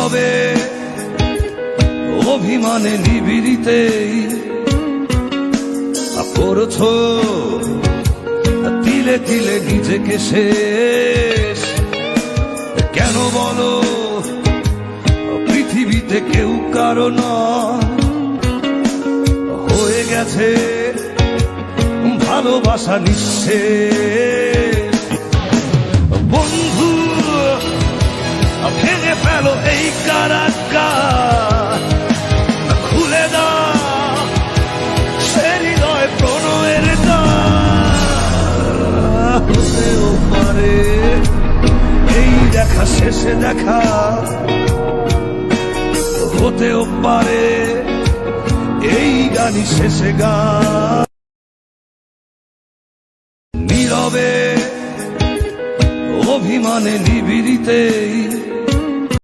নীরবে অভিমানে নিবিড়িতেই করছো তিলে তিলে নিজেকে শেষ। কেন বলো পৃথিবীতে কেউ কারো নয়, হয়ে গেছে ভালোবাসা নিঃশেষ। বন্ধু ভেঙে ফেলো এই কারাগার, খুলে দাও সে হৃদয় প্রণয়ের দ্বার। হতেও পারে এই দেখা শেষে দেখা, হতেও পারে এই গানই শেষে গান। নীরবে অভিমানে নিবিড়িতেই